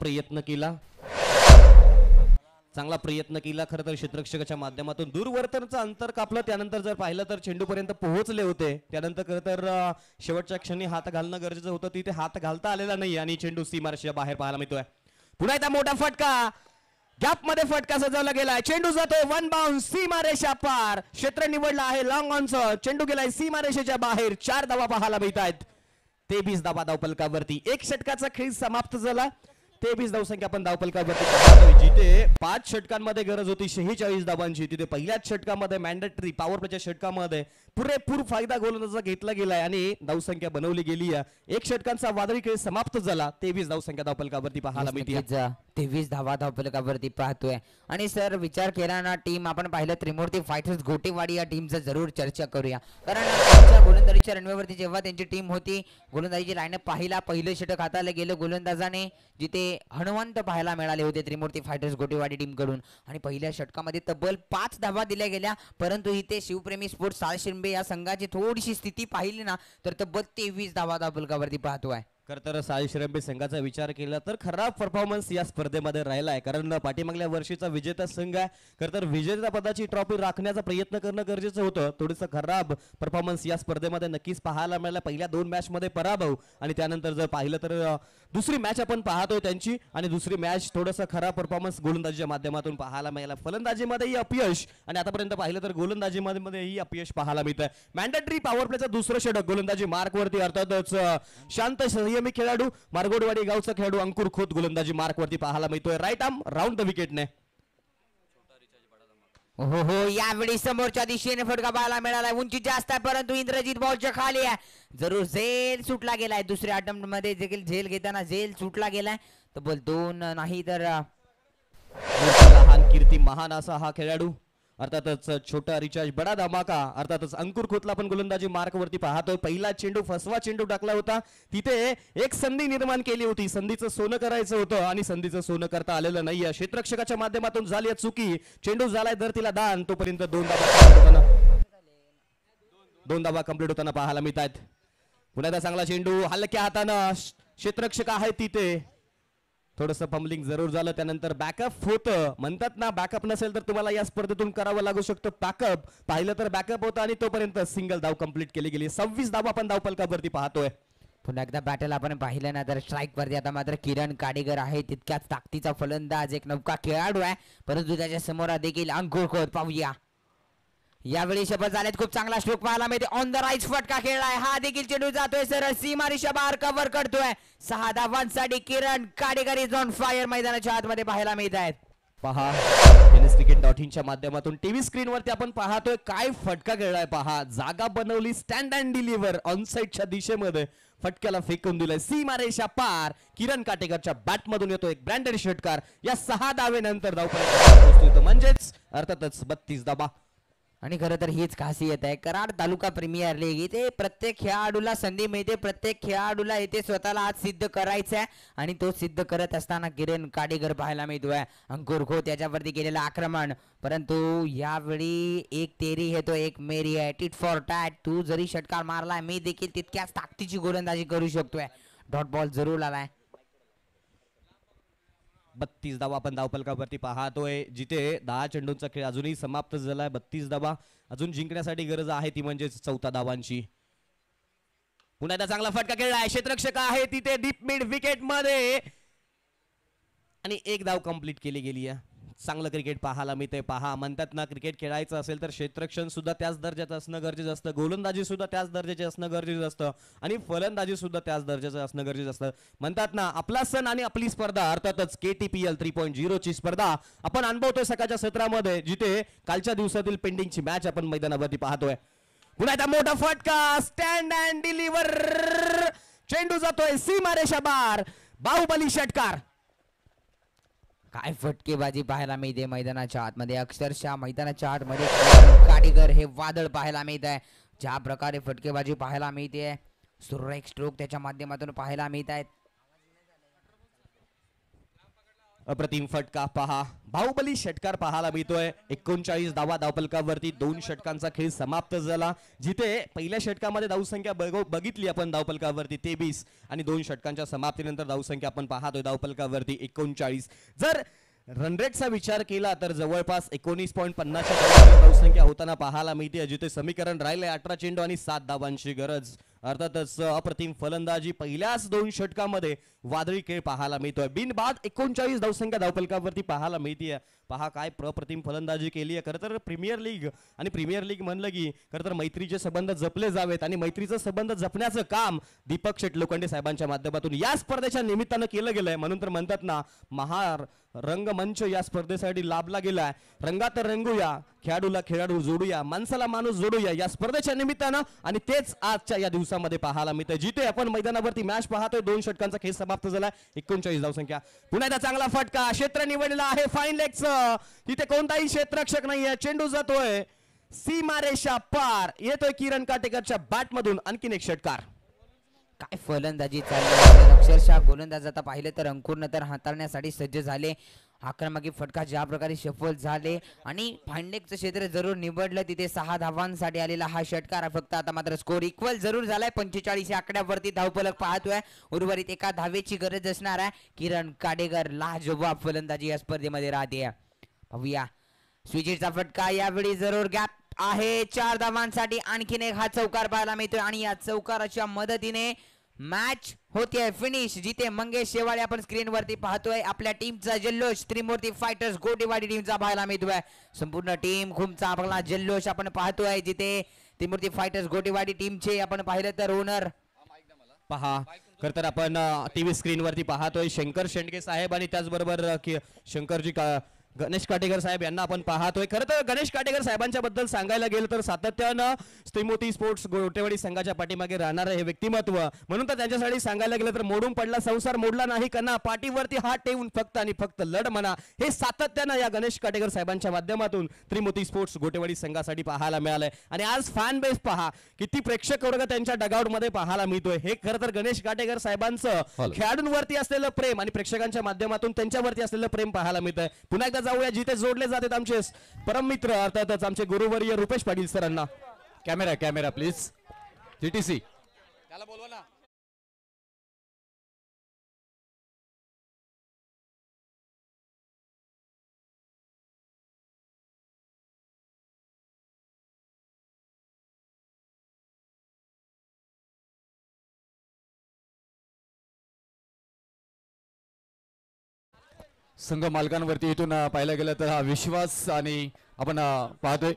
प्रयत्न केला खरं तर क्षेत्ररक्षकाच्या माध्यमातून दूरवर्तनचं अंतर कापलं. त्यानंतर जर पाहिलं तर चेंडूपर्यंत पोहोचले होते. त्यानंतर खरं तर शेवटच्या क्षणी हात घालणं गरजेचं होतं, तिथे हात घालता आलेला नाही आणि चेंडू सीमारेषेच्या बाहेर पाहायला मिळतोय. पुन्हा एकदा मोठा फटका, गॅप मध्ये फटका सजवला गेलाय. चेंडू जातोय वन बाउंड सीमारेषा पार. क्षेत्र निवडलं आहे लॉंग ऑनचं. चेंडू गेलाय सीमारेषेच्या बाहेर. 4 धावा पाहायला मिळत आहेत. 23 धावा धावपलकावरती. 1 षटकाचा खेळ समाप्त झाला. 23 धावसंख्या आपण धावपलकावरती पाहतोय. जिथे 5 षटकांमध्ये गरज होती 46 धावांची, तिथे पहिल्याच षटकामध्ये मॅन्डेटरी पॉवर प्लेच्या षटकामध्ये पुरेपूर फायदा गोलंदाजा घेतला गेलाय आणि धावसंख्या बनवली गेली आहे. 1 षटकांचा वादळी खेळ समाप्त झाला. 23 धावसंख्या धावपलकावरती पाहायला मिळते. 23 धावा धावपलकावरती पाहतोय. आणि सर विचार केला ना टीम आपण पाहिलं त्रिमूर्ती फायटर्स गोटेवाडी या टीमचं जरूर चर्चा करूया, कारण गोलंदाजीच्या रनवेवरती जेव्हा त्यांची टीम होती गोलंदाजीची लाईनअप पाहिला. पहिलं षटक हाताला गेलं गोलंदाजाने, जिथे हनुमंत पाहायला मिळाले होते त्रिमूर्ती फायटर्स गोटेवाडी टीम कडून आणि पहिल्या षटकामध्ये तब्बल 5 धावा दिल्या गेल्या. परंतु इथे शिवप्रेमी स्पोर्ट्स साळशिरंबे या संघाची थोडीशी स्थिती पाहिली ना तर तब्बल 23 धावा धावपलकावरती पाहतोय. खरं तर साळशिरंबे संघाचा विचार केला तर खराब परफॉर्मन्स या स्पर्धेमध्ये राहिला आहे, कारण पाठीमागल्या वर्षीचा विजेता संघ आहे. खरं तर विजेता पदाची ट्रॉफी राखण्याचा प्रयत्न करणं गरजेचं होतं. थोडंसं खराब परफॉर्मन्स या स्पर्धेमध्ये नक्कीच पाहायला मिळाला. पहिल्या 2 मॅच मध्ये पराभव आणि त्यानंतर जर पाहिलं तर दुसरी मॅच आपण पाहतोय त्यांची आणि दुसरी मॅच थोडंसं खराब परफॉर्मन्स गोलंदाजीच्या माध्यमातून पाहायला मिळाला. फलंदाजीमध्येही अपयश आणि आतापर्यंत पाहिलं तर गोलंदाजीमध्येही अपयश पाहायला मिळतंय. मॅन्डेटरी पॉवर प्लेचं दुसरं षटक गोलंदाजी मार्कवरती, अर्थातच शांत संयमी खेळाडू मारगोडवाडी गावचा खेळाडू अंकुर खोत गोलंदाजी मार्कवरती पाहायला मिळतोय. राईट आर्म राऊंड द विकेटने. हो हो, यावेळी समोरच्या दिशेने फटका पाहायला मिळाला. उंची जास्त आहे परंतु इंद्रजित बॉलच्या खाली आहे. जरूर झेल सुटला गेलाय. दुसऱ्या अटेम्प्ट मध्ये देखील झेल घेताना झेल सुटला गेलाय. तब्बल 2 नाही तर लहान कीर्ती महान असा हा खेळाडू, अर्थातच छोटा रिचार्ज बडा धमाका, अर्थातच अंकुर खोतला पण गोलंदाजी मार्कवरती पाहतोय. पहिला चेंडू फसवा चेंडू टाकला होता, तिथे एक संधी निर्माण केली होती. संधीचं सोनं करायचं होतं आणि संधीचं सोनं करता आलेलं नाहीये. क्षेत्ररक्षकाच्या माध्यमातून झाली चुकी. चेंडू झालाय धरतीला दान. तोपर्यंत 2 धावा कंप्लीट होताना पाहायला मिळत आहेत. पुन्हा एकदा चांगला चेंडू हलक्या हातानं क्षेत्ररक्षक आहे तिथे. थोडंसं फंबलिंग जरूर झालं. त्यानंतर बॅकअप होतं. म्हणतात ना बॅकअप नसेल तर तुम्हाला या स्पर्धेतून करावं लागू शकतं बॅकअप. पाहिलं तर बॅकअप होतं आणि तोपर्यंत सिंगल धाव कंप्लीट केली गेली. 26 धावा आपण धावपलकावरती पाहतोय. पुन्हा एकदा बॅटल आपण पाहिलं ना तर स्ट्राईक वरती आता मात्र किरण काडेकर आहे. तितक्याच ताकदीचा फलंदाज, एक नौका खेळाडू आहे, परंतु त्याच्या समोर देखील अंकुर खोत. पाहूया यावेळी शपथ झालेत. खूप चांगला स्ट्रोक पाहायला मिळते. ऑन द राईट फटका खेळलाय. हा देखील चेंडू जातोय सरळ सीमारेषा बाहेर कव्हर करतोय. 6 धावांसाठी किरण काडेकर इज ऑन फायर मैदानाच्या आतमध्ये पाहायला मिळत आहेत. पहा tenniscricket.in माध्यमातून टीव्ही स्क्रीन वरती आपण पाहतोय काय फटका खेळलाय. पहा जागा बनवली. स्टँड अँड डिलिव्हर ऑन साइडच्या दिशेमध्ये फटक्याला फेकून दिलाय सीमारेषा पार. किरण काटेकरच्या बॅट मधून येतो एक ब्रँडेड षटकार. या 6 धावेनंतर धावपळ म्हणजेच अर्थातच 32 धावा. आणि खरं तर हीच खासियत आहे कराड तालुका प्रीमियर लीग. इथे प्रत्येक खेळाडूला संधी मिळते. प्रत्येक खेळाडूला इथे स्वतःला आज सिद्ध करायचं आहे आणि तो सिद्ध करत असताना किरण काडेकर पाहायला मिळतोय. अंकुर खोत याच्यावरती केलेलं आक्रमण, परंतु यावेळी एक तेरी आहे तो एक मेरी आहे. Tit for tat. तू जरी षटकार मारलाय मी देखील तितक्याच ताकदीची गोलंदाजी करू शकतोय. डॉट बॉल जरूर आलाय. 32 धावा आपण धावपलकावरती पाहतोय. जिथे 10 चेंडूंचा खेळ अजूनही समाप्त झालाय. 32 धावा अजून जिंकण्यासाठी गरज आहे ती म्हणजे 14 धावांची. पुन्हा एकदा चांगला फटका खेळलाय. क्षेत्ररक्षक आहे तिथे डीप मिड विकेट मध्ये आणि 1 धाव कंप्लीट केली गेली आहे. चांगलं क्रिकेट पाहायला मिळते. पहा, म्हणतात ना, क्रिकेट खेळायचं असेल तर क्षेत्ररक्षण सुद्धा त्याच दर्जाचं असणं गरजेचं असतं, गोलंदाजी सुद्धा त्याच दर्जाचे असणं गरजेचं असतं आणि फलंदाजी सुद्धा त्याच दर्जाचं असणं गरजेचं असतं. म्हणतात ना, आपला सण आणि आपली स्पर्धा, अर्थातच KTPL 3.0 ची स्पर्धा आपण अनुभवतोय सकाळच्या सत्रामध्ये, जिथे कालच्या दिवसातील पेंडिंगची मॅच आपण मैदानावरती पाहतोय. पुन्हा एकदा मोठा फटका, स्टँड अँड डिलिव्हर, चेंडू जातोय सीमारेषा बार, बाहुबली षटकार. काय फटकेबाजी पाहायला मिळते मैदानाच्या आतमध्ये. अक्षरशः मैदानाच्या आतमध्ये काडीगर हे वादळ पाहायला मिळत आहे. ज्या प्रकारे फटकेबाजी पाहायला मिळते, सुरेख स्ट्रोक त्याच्या माध्यमातून पाहायला मिळत आहेत. अप्रतिम फटका पहा, बाहुबली षटकार पाहायला मिळतोय. 39 धावा धावफलकावरती 2 षटकांचा खेळ समाप्त झाला, जिथे पहिल्या षटकामध्ये धावसंख्या बघितली आपण धावफलकावरती 23 आणि 2 षटकांच्या समाप्तीनंतर धावसंख्या आपण पाहतोय धावफलकावरती 39. जर रन रेटचा विचार केला तर जवळपास 19.50 धावसंख्या होताना पाहायला मिळते, जिथे समीकरण राहिले 18 चेंडू आणि 7 धावांची गरज. अर्थातच अप्रतिम फलंदाजी पहिल्याच 2 षटकामध्ये वादळी खेळ पाहायला मिळतोय. बिनबाद 39 धावसंख्या धावफलकावरती पाहायला मिळते. पहा काय अप्रतिम फलंदाजी केली आहे. खरं तर प्रीमियर लीग आणि प्रीमियर लीग म्हणलं की खरं तर मैत्रीचे संबंध जपले जावेत आणि मैत्रीचं संबंध जपण्याचं काम दीपक शेट लोखंडे साहेबांच्या माध्यमातून या स्पर्धेच्या निमित्तानं केलं गेलंय. म्हणून तर म्हणतात ना, रंगमंच या स्पर्धेसाठी लाभला गेलाय. रंगात रंगूया, खेळाडूला खेळाडू जोडूया, माणसाला माणूस जोडूया या स्पर्धेच्या निमित्तानं, आणि तेच आजच्या या दिवसामध्ये पाहायला मिळतं, जिथे आपण मैदानावरती मॅच पाहतोय. 2 षटकांचा खेळ समाप्त झाला, 39 धावसंख्या. पुन्हा एकदा चांगला फटका, क्षेत्र निवडलेला आहे फाईन लेगचं, तिथे कोणताही क्षेत्ररक्षक नाहीये. चेंडू जातोय सीमारेषा पार, येतोय किरण काटेकरच्या बॅट मधून आणखीन एक षटकार. काय फलंदाजी चालली, अक्षरशः गोलंदाज आता पाहिलं तर अंकुर तर हाताळण्यासाठी सज्ज झाले. आक्रमक फटका ज्या प्रकारे सफल झाले आणि फाइनलेगचं क्षेत्र जरूर निवडलं, तिथे 6 धावांसाठी आलेला हा षटकार. फक्त आता मात्र स्कोर इक्वल जरूर झालाय. 45 या आकड्यावरती धावफलक पाहतोय. उर्वरित एका धावेची गरज असणार आहे. किरण काडेकर लाजवाब फलंदाजी या स्पर्धेमध्ये राहते. पाहूया, स्विचिटचा फटका यावेळी जरूर गॅप आहे. 4 धावांसाठी आणखीन एक हा चौकार पाहायला मिळतोय आणि या चौकाराच्या मदतीने मॅच होते फिनिश, जिथे मंगेश शेवाळे आपण स्क्रीन वरती पाहतोय. आपल्या टीमचा जल्लोष त्रिमूर्ती फायटर्स गोटेवाडी टीमचा पाहायला मिळतोय. संपूर्ण टीम खूपचा आपला जल्लोष आपण पाहतोय, जिथे त्रिमूर्ती फायटर्स गोटेवाडी टीमचे आपण पाहिलं तर ओनर पहा. खर तर आपण टीव्ही स्क्रीन वरती पाहतोय शंकर शेंडगे साहेब आणि त्याचबरोबर शंकरजी गणेश काटेकर साहेब यांना आपण पाहतोय. खरं तर गणेश काटेकर साहेबांच्या बद्दल सांगायला गेलं तर सातत्यानं श्रीमोती स्पोर्ट्स गोटेवाडी संघाच्या पाठीमागे राहणारं हे व्यक्तिमत्व. म्हणून तर त्यांच्यासाठी सांगायला गेलं तर मोडून पडला संसार मोडला नाही कना, पाठीवरती हात ठेवून फक्त आणि फक्त लढ म्हणा, हे सातत्यानं या गणेश काटेकर साहेबांच्या माध्यमातून त्रिमूर्ती स्पोर्ट्स गोटेवाडी संघासाठी पाहायला मिळालंय. आणि आज फॅन बेस पहा, किती प्रेक्षक वर्ग त्यांच्या डगआउट मध्ये पाहायला मिळतोय. हे खरं तर गणेश काटेकर साहेबांचं खेळाडूंवरती असलेलं प्रेम आणि प्रेक्षकांच्या माध्यमातून त्यांच्यावरती असलेलं प्रेम पाहायला मिळतंय. पुन्हा एकदा जाऊया जिथे जोडले जातात आमचे परम मित्र, अर्थातच आमचे गुरुवर्य रुपेश पाटील सरांना. Camera please. GTC त्याला बोलवा ना. संघ मालकांवरती इथून पाहायला गेलं तर हा विश्वास आणि आपण पाहतोय